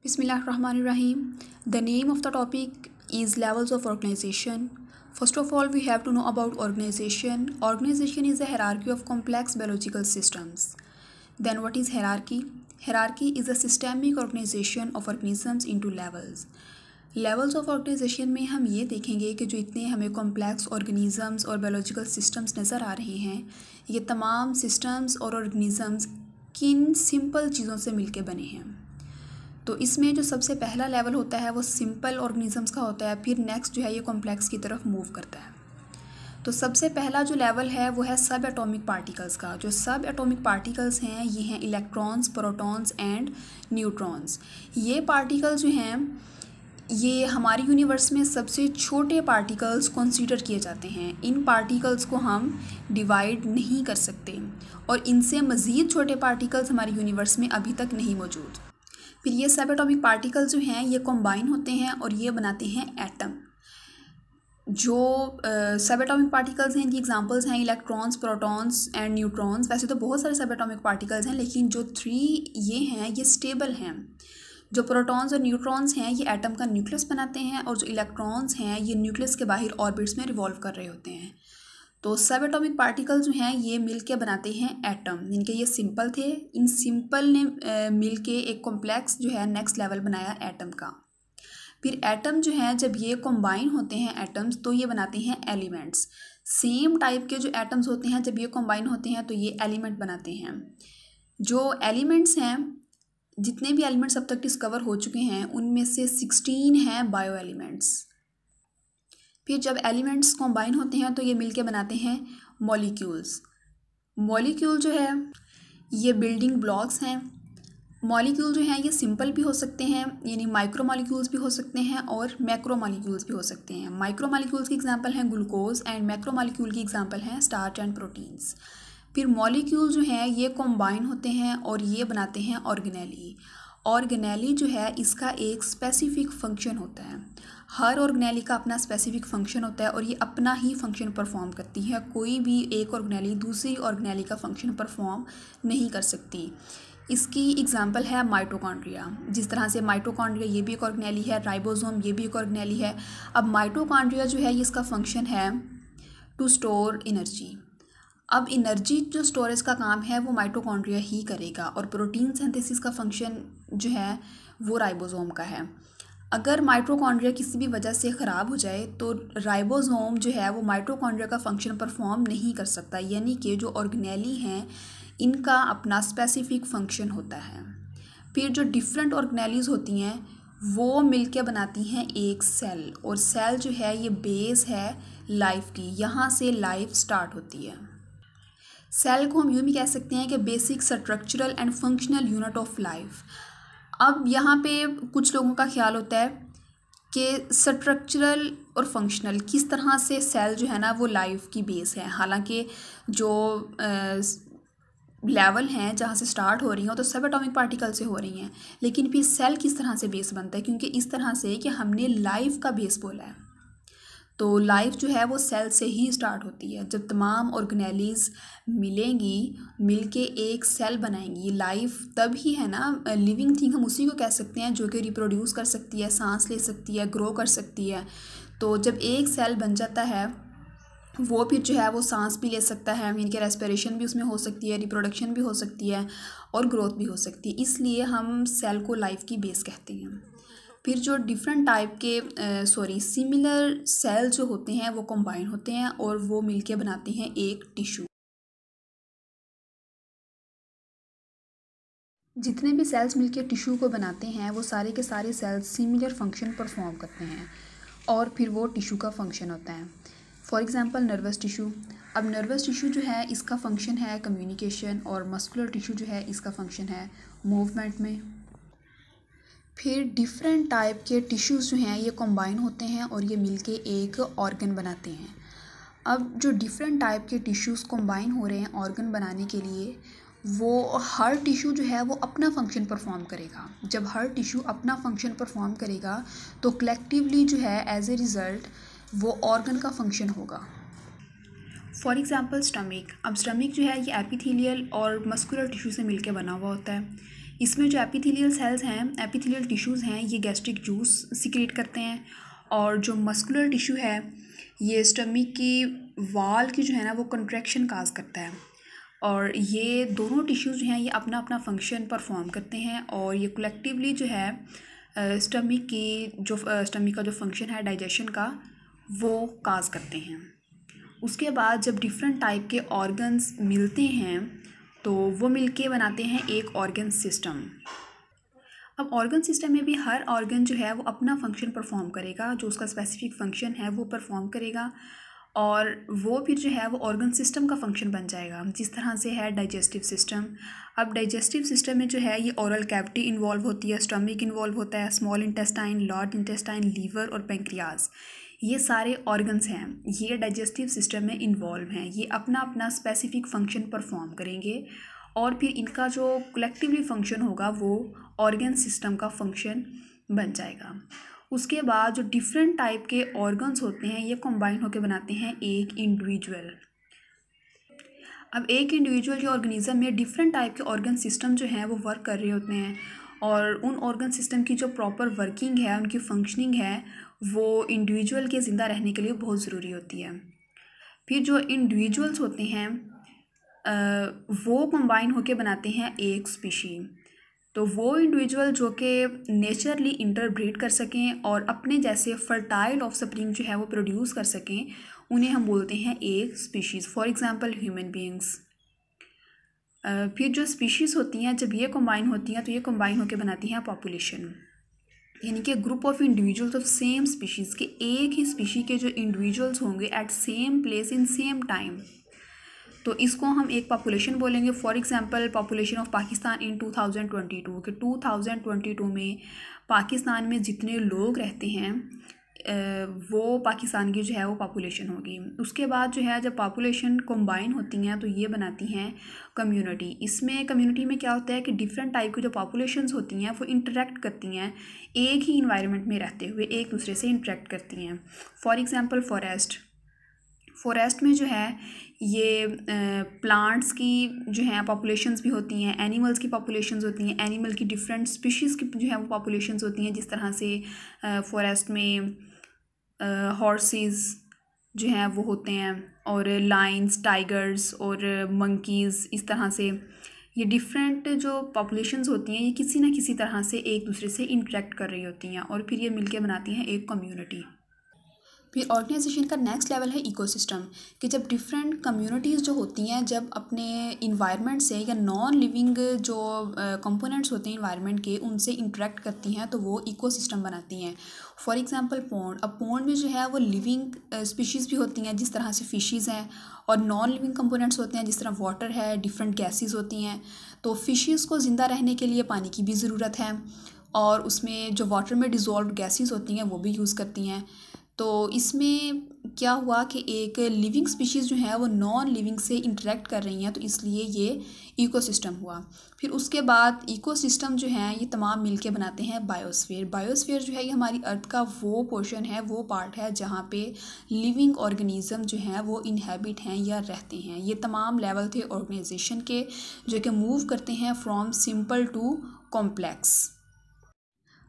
Bismillahirrahmanirrahim. The name of the topic is levels of organization. First of all, we have to know about organization. Organization is a hierarchy of complex biological systems. Then what is hierarchy? Hierarchy is a systemic organization of organisms into levels. Levels of organisation में हम ये देखेंगे कि जो इतने हमें complex organisms और biological systems नज़र आ रहे हैं, ये तमाम सिस्टम्स और ऑर्गेनिज़म्स किन सिंपल चीज़ों से मिलके बने हैं। तो इसमें जो सबसे पहला लेवल होता है वो सिंपल ऑर्गेनिज़म्स का होता है, फिर नेक्स्ट जो है ये कॉम्प्लेक्स की तरफ मूव करता है। तो सबसे पहला जो लेवल है वो है सब एटॉमिक पार्टिकल्स का। जो सब एटॉमिक पार्टिकल्स हैं ये हैं इलेक्ट्रॉन्स, प्रोटॉन्स एंड न्यूट्रॉन्स। ये पार्टिकल्स जो हैं ये हमारे यूनिवर्स में सबसे छोटे पार्टिकल्स कंसीडर किए जाते हैं। इन पार्टिकल्स को हम डिवाइड नहीं कर सकते और इनसे मज़ीद छोटे पार्टिकल्स हमारे यूनिवर्स में अभी तक नहीं मौजूद। फिर ये सब एटॉमिक पार्टिकल्स जो हैं ये कंबाइन होते हैं और ये बनाते हैं एटम। जो सब एटॉमिक पार्टिकल्स हैं इनकी एग्जांपल्स हैं इलेक्ट्रॉन्स, प्रोटॉन्स एंड न्यूट्रॉन्स। वैसे तो बहुत सारे सब एटॉमिक पार्टिकल्स हैं, लेकिन जो 3 ये हैं ये स्टेबल हैं। जो प्रोटॉन्स और न्यूट्रॉन्स हैं ये एटम का न्यूक्लियस बनाते हैं और जो इलेक्ट्रॉन्स हैं ये न्यूक्लियस के बाहर ऑर्बिट्स में रिवॉल्व कर रहे होते हैं। तो सब एटॉमिक पार्टिकल्स जो हैं ये मिलके बनाते हैं एटम। इनके ये सिंपल थे, इन सिंपल ने मिलके एक कॉम्प्लेक्स जो है नेक्स्ट लेवल बनाया एटम का। फिर एटम जो है जब ये कंबाइन होते हैं एटम्स तो ये बनाते हैं एलिमेंट्स। सेम टाइप के जो एटम्स होते हैं जब ये कंबाइन होते हैं तो ये एलिमेंट बनाते हैं। जो एलिमेंट्स हैं, जितने भी एलिमेंट्स अब तक डिस्कवर हो चुके हैं उनमें से 16 हैं बायो एलिमेंट्स। फिर जब एलिमेंट्स कंबाइन होते हैं तो ये मिलके बनाते हैं मॉलिक्यूल्स। मॉलिक्यूल जो है ये बिल्डिंग ब्लॉक्स हैं। मॉलिक्यूल जो हैं ये सिंपल भी हो सकते हैं, यानी माइक्रो मॉलिक्यूल्स भी हो सकते हैं और मैक्रो मॉलिक्यूल्स भी हो सकते हैं। माइक्रो मॉलिक्यूल्स की एग्जांपल हैं ग्लूकोज एंड मैक्रो मॉलिक्यूल की एग्जांपल हैं स्टार्च एंड प्रोटीन्स। फिर मॉलिक्यूल जो हैं ये कंबाइन होते हैं और ये बनाते हैं ऑर्गेनेली। ऑर्गेनेली जो है इसका एक स्पेसिफिक फंक्शन होता है। हर ऑर्गेनेली का अपना स्पेसिफिक फंक्शन होता है और ये अपना ही फंक्शन परफॉर्म करती है। कोई भी एक ऑर्गेनेली दूसरी ऑर्गेनेली का फंक्शन परफॉर्म नहीं कर सकती। इसकी एग्जांपल है माइटोकॉन्ड्रिया। जिस तरह से माइटोकॉन्ड्रिया ये भी एक ऑर्गेनेली है, राइबोसोम ये भी एक ऑर्गेनेली है। अब माइटोकॉन्ड्रिया जो है ये इसका फंक्शन है टू स्टोर एनर्जी। अब एनर्जी जो स्टोरेज का काम है वो माइटोकॉन्ड्रिया ही करेगा और प्रोटीन सिंथेसिस का फंक्शन जो है वो राइबोसोम का है। अगर माइटोकॉन्ड्रिया किसी भी वजह से ख़राब हो जाए तो राइबोसोम जो है वो माइटोकॉन्ड्रिया का फंक्शन परफॉर्म नहीं कर सकता, यानी कि जो ऑर्गेनेली हैं इनका अपना स्पेसिफिक फंक्शन होता है। फिर जो डिफरेंट ऑर्गेनेलीज होती हैं वो मिलके बनाती हैं एक सेल, और सेल जो है ये बेस है लाइफ की, यहाँ से लाइफ स्टार्ट होती है। सेल को हम यूँ भी कह सकते हैं कि basic structural and functional unit of life. अब यहाँ पे कुछ लोगों का ख्याल होता है कि स्ट्रक्चरल और फंक्शनल किस तरह से सेल जो है ना वो लाइफ की बेस है। हालांकि जो लेवल हैं जहाँ से स्टार्ट हो रही हैं तो सब एटॉमिक पार्टिकल से हो रही हैं, लेकिन फिर सेल किस तरह से बेस बनता है, क्योंकि इस तरह से कि हमने लाइफ का बेस बोला है। तो लाइफ जो है वो सेल से ही स्टार्ट होती है। जब तमाम ऑर्गेनेलीज मिलेंगी मिलके एक सेल बनाएंगी, लाइफ तभी है ना, लिविंग थिंग हम उसी को कह सकते हैं जो कि रिप्रोड्यूस कर सकती है, सांस ले सकती है, ग्रो कर सकती है। तो जब एक सेल बन जाता है वो फिर जो है वो सांस भी ले सकता है, यानी कि रेस्पिरेशन भी उसमें हो सकती है, रिप्रोडक्शन भी हो सकती है और ग्रोथ भी हो सकती है। इसलिए हम सेल को लाइफ की बेस कहते हैं। फिर जो डिफरेंट टाइप के सिमिलर सेल जो होते हैं वो कंबाइन होते हैं और वो मिलके बनाते हैं एक टिश्यू। जितने भी सेल्स मिलके टिश्यू को बनाते हैं वो सारे के सारे सेल्स सिमिलर फंक्शन परफॉर्म करते हैं और फिर वो टिश्यू का फंक्शन होता है। For example nervous tissue. अब नर्वस टिश्यू जो है इसका फंक्शन है कम्युनिकेशन और मस्कुलर टिश्यू जो है इसका फंक्शन है मूवमेंट में। फिर डिफरेंट टाइप के टिश्यूज़ जो हैं ये कंबाइन होते हैं और ये मिलके एक ऑर्गन बनाते हैं। अब जो डिफरेंट टाइप के टिश्यूज़ कंबाइन हो रहे हैं ऑर्गन बनाने के लिए, वो हर टिश्यू जो है वो अपना फंक्शन परफॉर्म करेगा। जब हर टिश्यू अपना फंक्शन परफॉर्म करेगा तो कलेक्टिवली जो है एज ए रिज़ल्ट वो ऑर्गन का फंक्शन होगा। For example stomach. अब स्टमक जो है ये एपिथेलियल और मस्कुलर टिश्यू से मिलके बना हुआ होता है। इसमें जो एपिथेलियल सेल्स हैं, एपिथेलियल टिश्यूज़ हैं, ये गैस्ट्रिक जूस सिक्रेट करते हैं, और जो मस्कुलर टिश्यू है ये स्टमक की वाल की जो है ना वो कंट्रैक्शन काज करता है, और ये दोनों टिश्यूज़ जो हैं ये अपना अपना फंक्शन परफॉर्म करते हैं, और ये कलेक्टिवली जो है स्टमक का जो फंक्शन है डाइजेशन का वो काज करते हैं। उसके बाद जब डिफरेंट टाइप के ऑर्गन्स मिलते हैं तो वो मिलके बनाते हैं एक ऑर्गन सिस्टम। अब ऑर्गन सिस्टम में भी हर ऑर्गन जो है वो अपना फंक्शन परफॉर्म करेगा, जो उसका स्पेसिफिक फंक्शन है वो परफॉर्म करेगा, और वो फिर जो है वो ऑर्गन सिस्टम का फंक्शन बन जाएगा। जिस तरह से है डाइजेस्टिव सिस्टम। अब डाइजेस्टिव सिस्टम में जो है ये ओरल कैविटी इन्वॉल्व होती है, स्टमक इन्वॉल्व होता है, small intestine, large intestine, liver और पेंक्रियाज, ये सारे ऑर्गन्स हैं, ये डाइजेस्टिव सिस्टम में इन्वॉल्व हैं। ये अपना अपना स्पेसिफिक फंक्शन परफॉर्म करेंगे, और फिर इनका जो कलेक्टिवली फंक्शन होगा वो ऑर्गन सिस्टम का फंक्शन बन जाएगा। उसके बाद जो डिफरेंट टाइप के ऑर्गन्स होते हैं ये कंबाइन होकर बनाते हैं एक इंडिविजुअल। अब एक इंडिविजुअल जो ऑर्गेनिज्म में डिफरेंट टाइप के ऑर्गन सिस्टम जो हैं वो वर्क कर रहे होते हैं, और उन ऑर्गन सिस्टम की जो प्रॉपर वर्किंग है, उनकी फंक्शनिंग है, वो इंडिविजुअल के ज़िंदा रहने के लिए बहुत ज़रूरी होती है। फिर जो इंडिविजुअल्स होते हैं वो कंबाइन होके बनाते हैं एक स्पीशी। तो वो इंडिविजुअल जो कि नेचुरली इंटरब्रीड कर सकें और अपने जैसे फर्टाइल ऑफस्प्रिंग जो है वो प्रोड्यूस कर सकें, उन्हें हम बोलते हैं एक species. For example human beings. फिर जो स्पीशीज़ होती हैं जब ये कंबाइन होती हैं तो ये कंबाइन होकर बनाती हैं पॉपुलेशन, यानी कि group of individuals of same species के एक ही स्पीशी के जो इंडिविजुअल्स होंगे at same place in same time, तो इसको हम एक पॉपुलेशन बोलेंगे। For example population of Pakistan in 2022 के 2022 में पाकिस्तान में जितने लोग रहते हैं वो पाकिस्तान की जो है वो पॉपुलेशन होगी। उसके बाद जो है जब पॉपुलेशन कंबाइन होती हैं तो ये बनाती हैं कम्युनिटी। इसमें कम्युनिटी में क्या होता है कि डिफरेंट टाइप की जो पॉपुलेशंस होती हैं वो इंटरेक्ट करती हैं, एक ही इन्वायरमेंट में रहते हुए एक दूसरे से इंटरेक्ट करती हैं। फॉर एग्जांपल फॉरेस्ट में जो है ये प्लांट्स की जो है पॉपुलेशंस भी होती हैं, एनिमल्स की पॉपुलेशंस होती हैं, एनिमल की डिफरेंट स्पीशीज़ की जो है वो पॉपुलेशंस होती हैं। जिस तरह से फॉरेस्ट में हॉर्सेस जो हैं वो होते हैं, और लायंस, टाइगर्स और मंकीज़, इस तरह से ये डिफरेंट जो पॉपुलेशंस होती हैं ये किसी न किसी तरह से एक दूसरे से इंटरेक्ट कर रही होती हैं, और फिर ये मिलके बनाती हैं एक कम्युनिटी। फिर ऑर्गेनाइजेशन का नेक्स्ट लेवल है इकोसिस्टम, कि जब डिफरेंट कम्युनिटीज़ जो होती हैं जब अपने इन्वायरमेंट से या नॉन लिविंग जो कंपोनेंट्स होते हैं इन्वायरमेंट के उनसे इंटरेक्ट करती हैं तो वो इकोसिस्टम बनाती हैं। For example pond. अब पॉन्ड में जो है वो लिविंग स्पीशीज़ भी होती हैं जिस तरह से फ़िशेज़ हैं, और नॉन लिविंग कंपोनेंट्स होते हैं जिस तरह वाटर है, डिफरेंट गैसेस होती हैं। तो फ़िशेज़ को ज़िंदा रहने के लिए पानी की भी ज़रूरत है, और उसमें जो वाटर में डिज़ोल्व गैसेस होती हैं वो भी यूज़ करती हैं। तो इसमें क्या हुआ कि एक लिविंग स्पीशीज़ जो है वो नॉन लिविंग से इंटरेक्ट कर रही हैं, तो इसलिए ये इकोसिस्टम हुआ। फिर उसके बाद इकोसिस्टम जो है ये तमाम मिलके बनाते हैं बायोस्फीयर। बायोस्फीयर जो है ये हमारी अर्थ का वो पोर्शन है, वो पार्ट है जहाँ पे लिविंग ऑर्गेनिज्म जो हैं वो इनहेबिट हैं या रहते हैं। ये तमाम लेवल थे ऑर्गेनाइजेशन के जो कि मूव करते हैं फ्रॉम सिंपल टू कॉम्प्लेक्स।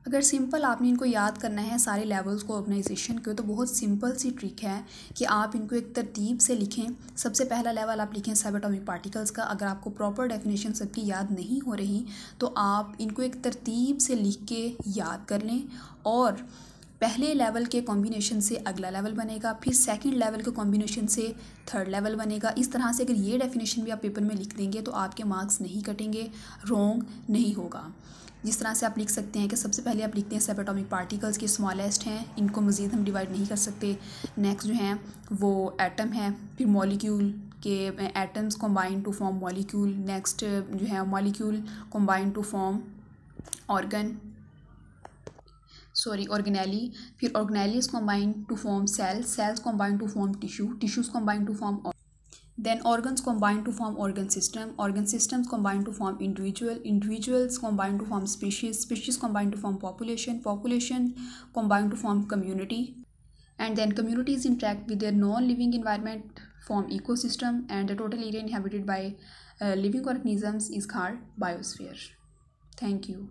अगर सिंपल आपने इनको याद करना है सारे लेवल्स को ऑर्गेनाइजेशन के, तो बहुत सिंपल सी ट्रिक है कि आप इनको एक तरतीब से लिखें। सबसे पहला लेवल आप लिखें सब एटॉमिक पार्टिकल्स का। अगर आपको प्रॉपर डेफिनेशन सबकी याद नहीं हो रही तो आप इनको एक तरतीब से लिख के याद कर लें, और पहले लेवल के कॉम्बिनेशन से अगला लेवल बनेगा, फिर सेकंड लेवल के कॉम्बिनेशन से थर्ड लेवल बनेगा। इस तरह से अगर ये डेफिनेशन भी आप पेपर में लिख देंगे तो आपके मार्क्स नहीं कटेंगे, रॉन्ग नहीं होगा। जिस तरह से आप लिख सकते हैं कि सबसे पहले आप लिखते हैं सब एटॉमिक पार्टिकल्स के स्मॉलेस्ट हैं, इनको मज़ीद हम डिवाइड नहीं कर सकते। नेक्स्ट जो हैं वो एटम है, फिर मॉलिक्यूल के atoms combine to form molecule. Next जो है molecule combine to form organelle. फिर organelles combine to form cells, cells combine to form tissue, tissues combine to form then organs combine to form organ systems combine to form individuals combine to form species combine to form population combine to form community, and then communities interact with their non-living environment, form ecosystem, and the total area inhabited by living organisms is called biosphere. Thank you.